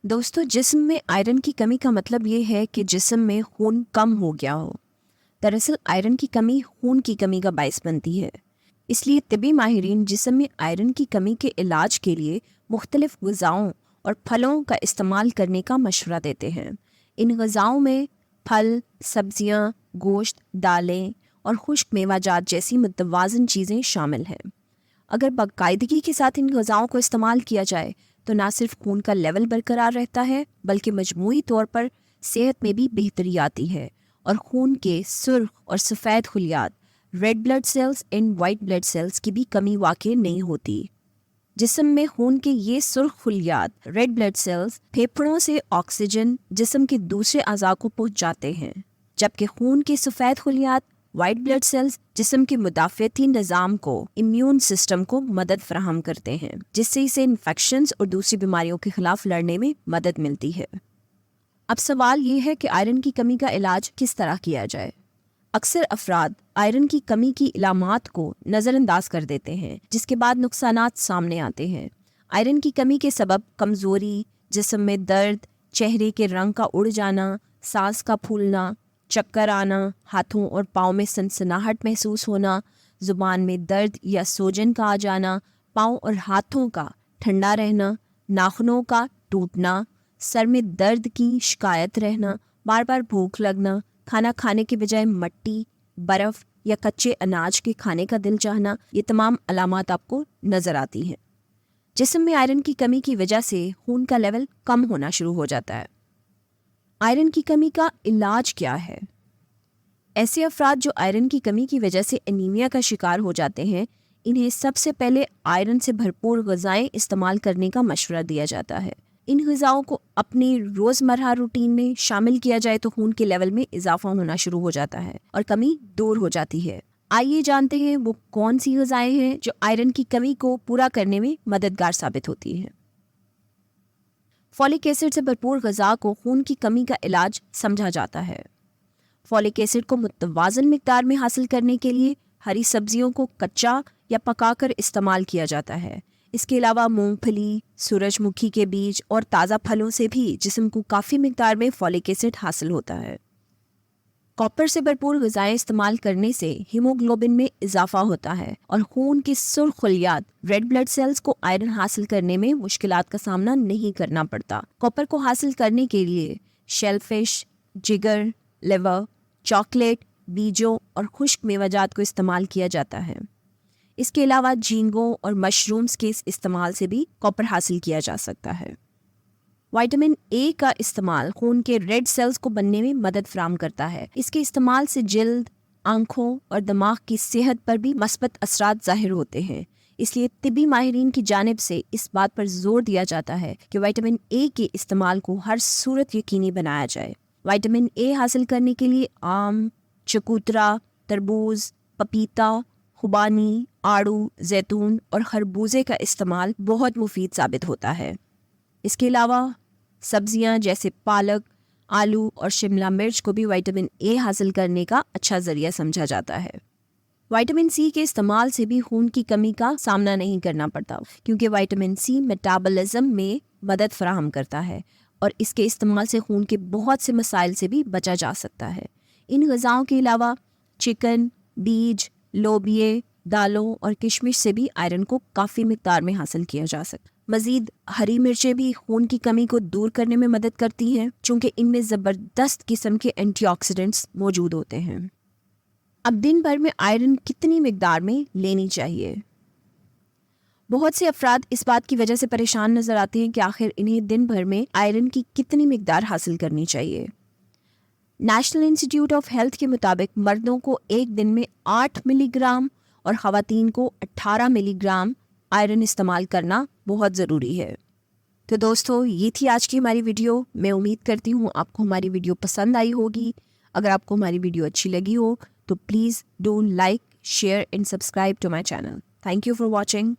دوستو، جسم میں آئرن کی کمی کا مطلب یہ ہے کہ جسم میں خون کم ہو گیا ہو۔ دراصل آئرن کی کمی خون کی کمی کا باعث بنتی ہے۔ اس لیے طبی ماہرین جسم میں آئرن کی کمی کے علاج کے لیے مختلف غذاؤں اور پھلوں کا استعمال کرنے کا مشورہ دیتے ہیں۔ ان غذاؤں میں پھل، سبزیاں، گوشت، دالیں اور خشک میوہ جات جیسی متوازن چیزیں شامل ہیں۔ اگر باقاعدگی کے ساتھ ان غذاؤں کو استعمال کیا جائے تو نہ صرف خون کا لیول برقرار رہتا ہے بلکہ مجموعی طور پر صحت میں بھی بہتری آتی ہے اور خون کے سرخ اور سفید خلیات red blood cells and white blood cells کی بھی کمی واقع نہیں ہوتی۔ جسم میں خون کے یہ سرخ خلیات ریڈ بلڈ سیلز پھیپھڑوں سے آکسیجن جسم کے دوسرے اعضاء کو پہنچاتے ہیں، جبکہ خون کے سفید خلیات وائٹ بلڈ سیلز جسم کے مدافعتی نظام کو امیون سسٹم کو مدد فراہم کرتے ہیں، جس سے اسے انفیکشنز اور دوسری بیماریوں کے خلاف لڑنے میں مدد ملتی ہے۔ اب سوال یہ ہے کہ آئرن کی کمی کا علاج کس طرح کیا جائے؟ اکثر افراد آئرن کی کمی کی علامات کو نظر انداز کر دیتے ہیں، جس کے بعد نقصانات سامنے آتے ہیں۔ آئرن کی کمی کے سبب کمزوری، جسم میں درد، چہرے کے رنگ کا اڑ جانا، سانس کا پھولنا، چکر آنا، ہاتھوں اور پاؤں میں سنسناہٹ محسوس ہونا، زبان میں درد یا سوجن کا آ جانا، پاؤں اور ہاتھوں کا ٹھنڈا رہنا، ناخنوں کا ٹوٹنا، سر میں درد کی شکایت رہنا، بار بار بھوک لگنا، کھانا کھانے کے بجائے مٹی، برف یا کچے اناج کے کھانے کا دل چاہنا، یہ تمام علامات آپ کو نظر آتی ہیں۔ جسم میں آئرن کی کمی کی وجہ سے خون کا لیول کم ہونا شروع ہو جاتا ہے۔ آئرن کی کمی کا علاج کیا ہے؟ ایسے افراد جو آئرن کی کمی کی وجہ سے انیمیا کا شکار ہو جاتے ہیں، انہیں سب سے پہلے آئرن سے بھرپور غذائیں استعمال کرنے کا مشورہ دیا جاتا ہے۔ ان غذاؤں کو اپنی روزمرہ روٹین میں شامل کیا جائے تو خون کے لیول میں اضافہ ہونا شروع ہو جاتا ہے اور کمی دور ہو جاتی ہے۔ آئیے جانتے ہیں وہ کون سی غذائیں ہیں جو آئرن کی کمی کو پورا کرنے میں مددگار ثابت ہوتی ہیں۔ فولک ایسڈ سے بھرپور غذا کو خون کی کمی کا علاج سمجھا جاتا ہے۔ فولک ایسڈ کو متوازن مقدار میں حاصل کرنے کے لیے ہری سبزیوں کو کچا یا پکا کر استعمال کیا جاتا ہے۔ اس کے علاوہ مونگ پھلی، سورج مکھی کے بیج اور تازہ پھلوں سے بھی جسم کو کافی مقدار میں فولک ایسڈ حاصل ہوتا ہے۔ کاپر سے بھرپور غذائیں استعمال کرنے سے ہیموگلوبن میں اضافہ ہوتا ہے اور خون کی سرخ خلیات ریڈ بلڈ سیلز کو آئرن حاصل کرنے میں مشکلات کا سامنا نہیں کرنا پڑتا۔ کاپر کو حاصل کرنے کے لیے شیل فش، جگر، لیور، چاکلیٹ، بیجوں اور خشک میوہ جات کو استعمال کیا جاتا ہے۔ اس کے علاوہ جھینگوں اور مشرومز کے استعمال سے بھی کاپر حاصل کیا جا سکتا ہے۔ وائٹامن اے کا استعمال خون کے ریڈ سیلز کو بننے میں مدد فراہم کرتا ہے۔ اس کے استعمال سے جلد، آنکھوں اور دماغ کی صحت پر بھی مثبت اثرات ظاہر ہوتے ہیں۔ اس لیے طبی ماہرین کی جانب سے اس بات پر زور دیا جاتا ہے کہ وائٹامن اے کے استعمال کو ہر صورت یقینی بنایا جائے۔ وائٹامن اے حاصل کرنے کے لیے آم، چکوترا، تربوز، پپیتا، خوبانی، آڑو، زیتون اور خربوزے کا استعمال بہت مفید ثابت ہوتا ہے۔ اس کے علاوہ سبزیاں جیسے پالک، آلو اور شملہ مرچ کو بھی وائٹامن اے حاصل کرنے کا اچھا ذریعہ سمجھا جاتا ہے۔ وائٹامن سی کے استعمال سے بھی خون کی کمی کا سامنا نہیں کرنا پڑتا، کیونکہ وائٹامن سی میٹابولزم میں مدد فراہم کرتا ہے اور اس کے استعمال سے خون کے بہت سے مسائل سے بھی بچا جا سکتا ہے۔ ان غذاؤں کے علاوہ چکن، بیج، لوبیے، دالوں اور کشمش سے بھی آئرن کو کافی مقدار میں حاصل کیا جا سکتا ہے۔ مزید ہری مرچیں بھی خون کی کمی کو دور کرنے میں مدد کرتی ہیں، چونکہ ان میں زبردست قسم کے اینٹی آکسیڈنٹس موجود ہوتے ہیں۔ اب دن بھر میں آئرن کتنی مقدار میں لینی چاہیے؟ بہت سے افراد اس بات کی وجہ سے پریشان نظر آتے ہیں کہ آخر انہیں دن بھر میں آئرن کی کتنی مقدار حاصل کرنی چاہیے۔ نیشنل انسٹیٹیوٹ آف ہیلتھ کے مطابق مردوں کو ایک دن میں 8 ملی گرام اور خواتین کو 18 ملی گرام آئرن استعمال کرنا بہت ضروری ہے۔ تو دوستو، یہ تھی آج کی ہماری ویڈیو۔ میں امید کرتی ہوں آپ کو ہماری ویڈیو پسند آئی ہوگی۔ اگر آپ کو ہماری ویڈیو اچھی لگی ہو تو please do like, share and subscribe to my channel. Thank you for watching.